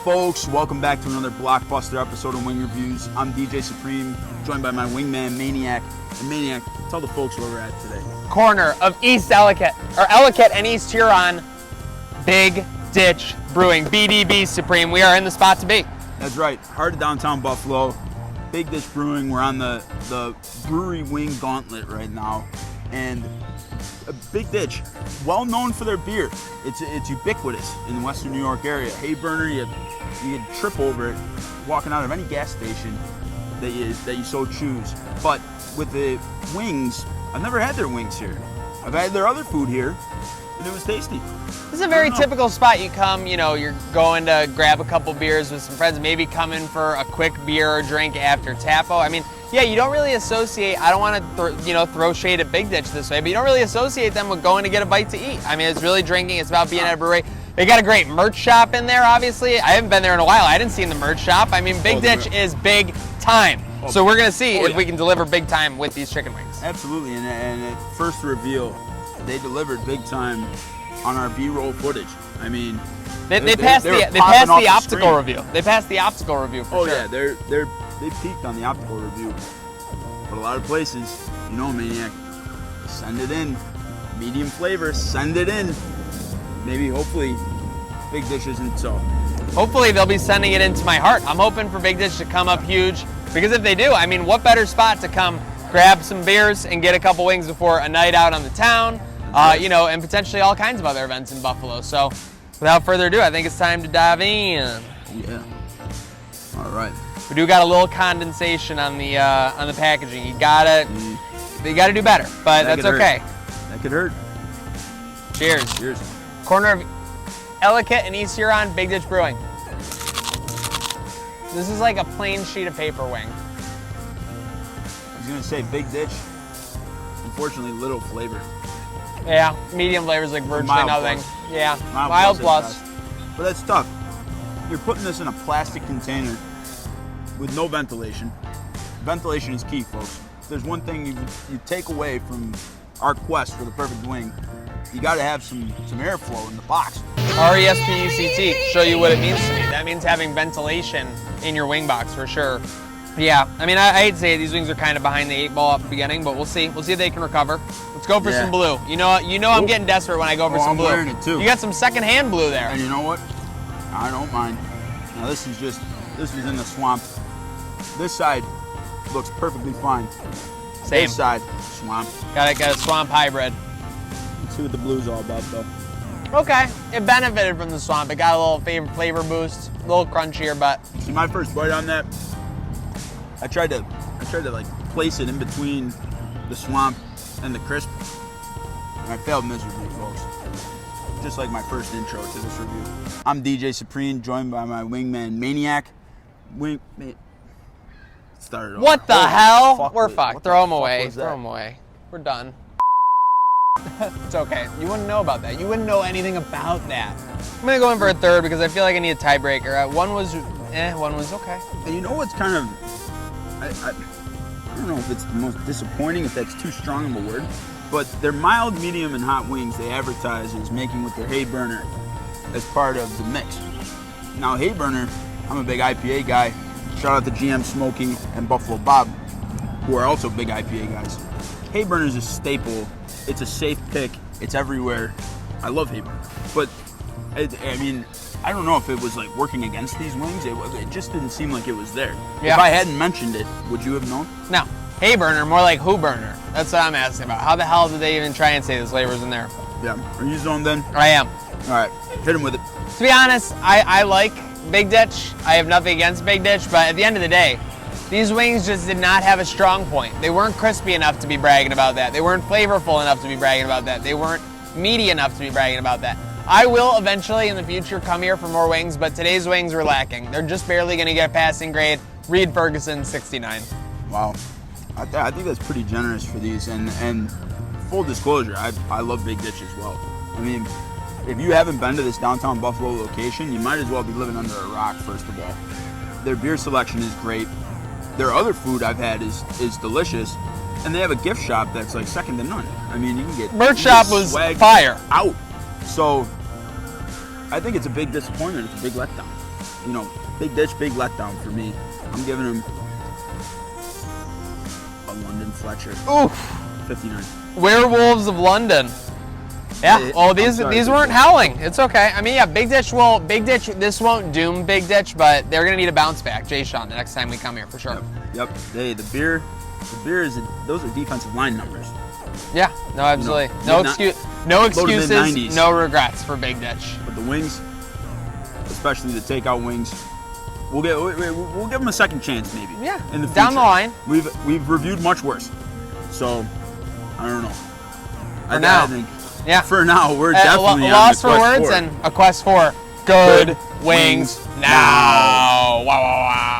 folks? Welcome back to another blockbuster episode of Wing Reviews. I'm DJ Supreme, joined by my wingman, Maniac. And Maniac, tell the folks where we're at today. Corner of East Ellicott, or Ellicott and East Huron, Big Ditch Brewing, BDB Supreme. We are in the spot to be. That's right, heart of downtown Buffalo, Big Ditch Brewing. We're on the brewery wing gauntlet right now. And Big Ditch, well known for their beer. It's ubiquitous in the Western New York area. Hay burner, you can trip over it walking out of any gas station that you so choose. But with the wings, I've never had their wings here. I've had their other food here, and it was tasty. This is a very typical spot. You come, you're going to grab a couple beers with some friends, maybe come in for a quick beer or drink after Tapo. I mean, yeah, you don't really associate, I don't want to throw shade at Big Ditch this way, but you don't really associate them with going to get a bite to eat. I mean, it's really drinking, it's about being at a brewery. They got a great merch shop in there, obviously. I haven't been there in a while. I didn't see in the merch shop. I mean, Big Ditch is big time. So we're going to see if we can deliver big time with these chicken wings. Absolutely, and at first reveal, they delivered big time on our B-roll footage. I mean, they passed the optical review. They passed the optical review for sure. Oh yeah, they peaked on the optical review. But a lot of places, Maniac, send it in. Medium flavor, send it in. Maybe, hopefully, Big Ditch isn't so. Hopefully they'll be sending it into my heart. I'm hoping for Big Ditch to come up huge, because if they do, I mean, what better spot to come grab some beers and get a couple wings before a night out on the town, and potentially all kinds of other events in Buffalo. So without further ado, I think it's time to dive in. Yeah. All right. We do got a little condensation on the packaging. You gotta do better, but that's okay. That could hurt. Cheers. Cheers. Corner of Ellicott and East Huron, Big Ditch Brewing. This is like a plain sheet of paper wing. I was gonna say Big Ditch. Unfortunately, little flavor. Yeah, medium flavor is like virtually nothing. Plus. Yeah, mild plus. But that's tough. You're putting this in a plastic container with no ventilation. Ventilation is key, folks. If there's one thing you take away from our quest for the perfect wing, you got to have some airflow in the box. RESPECT, show you what it means to me. That means having ventilation in your wing box for sure. Yeah, I mean, I hate to say it, these wings are kind of behind the 8 ball at the beginning, but we'll see. We'll see if they can recover. Let's go for some blue. You know I'm getting desperate when I go for some blue. I'm wearing it too. You got some secondhand blue there. And you know what? I don't mind. Now this is in the swamp. This side looks perfectly fine. Same. This side, swamp. Got a swamp hybrid. Let's see what the blue's all about, though. Okay, it benefited from the swamp. It got a little flavor boost, a little crunchier, but. See, my first bite on that, I tried to like place it in between the swamp and the crisp, and I failed miserably, folks. Just like my first intro to this review. I'm DJ Supreme, joined by my wingman Maniac. Started over. What the hell? We're fucked. fucked. Throw them away. Throw them away. We're done. It's okay. You wouldn't know about that. You wouldn't know anything about that. I'm gonna go in for a third because I feel like I need a tiebreaker. One was okay. And you know what's kind of, I don't know if it's the most disappointing, if that's too strong of a word, but their mild, medium, and hot wings they advertise as making with their hay burner as part of the mix. Now, hay burner, I'm a big IPA guy. Shout out to GM Smoking and Buffalo Bob, who are also big IPA guys. Hay burner is a staple. It's a safe pick. It's everywhere. I love hay burner. But, I don't know if it was like working against these wings. It just didn't seem like it was there. Yeah. If I hadn't mentioned it, would you have known? No. Hay burner, more like who burner. That's what I'm asking about. How the hell did they even try and say the flavors in there? Yeah. Are you zoned then? I am. All right. Hit him with it. To be honest, I like Big Ditch. I have nothing against Big Ditch, but at the end of the day, these wings just did not have a strong point. They weren't crispy enough to be bragging about that. They weren't flavorful enough to be bragging about that. They weren't meaty enough to be bragging about that. I will eventually in the future come here for more wings, but today's wings were lacking. They're just barely going to get a passing grade. Reed Ferguson, 69. Wow. I think that's pretty generous for these. And full disclosure, I love Big Ditch as well. I mean, if you haven't been to this downtown Buffalo location, you might as well be living under a rock, first of all. Their beer selection is great. Their other food I've had is delicious. And they have a gift shop that's like second to none. I mean, you can get merch shop was fire out. So I think it's a big disappointment. It's a big letdown. you know, Big Ditch, big letdown for me. I'm giving him a London Fletcher. Oof. 59. Werewolves of London. Yeah. Oh, these weren't howling. It's okay. I mean, yeah, Big Ditch. This won't doom Big Ditch, but they're gonna need a bounce back, Jay Sean, the next time we come here for sure. Yep. Hey, the beer is those are defensive line numbers. Yeah. No, absolutely. No excuses. No regrets for Big Ditch. But the wings, especially the takeout wings, we'll give them a second chance maybe. Yeah. In the future. Down the line. We've reviewed much worse, so I don't know. For now. I think, yeah. For now, we're definitely a loss on for the quest words and a quest for good wings now. Wow, wow, wow.